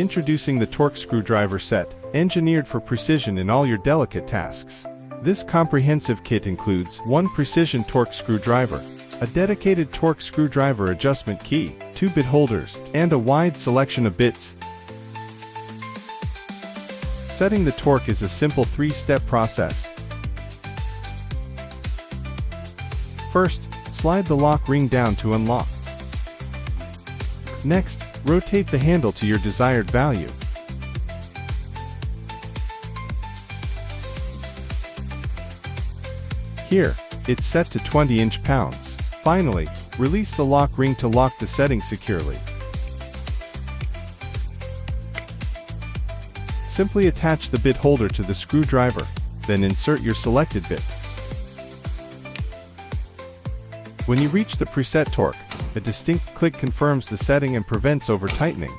Introducing the Torque Screwdriver Set, engineered for precision in all your delicate tasks. This comprehensive kit includes 1 precision torque screwdriver, a dedicated torque screwdriver adjustment key, 2 bit holders, and a wide selection of bits. Setting the torque is a simple 3-step process. First, slide the lock ring down to unlock. Next, rotate the handle to your desired value. Here, it's set to 20 inch-pounds. Finally, release the lock ring to lock the setting securely. Simply attach the bit holder to the screwdriver, then insert your selected bit. When you reach the preset torque, a distinct click confirms the setting and prevents over-tightening.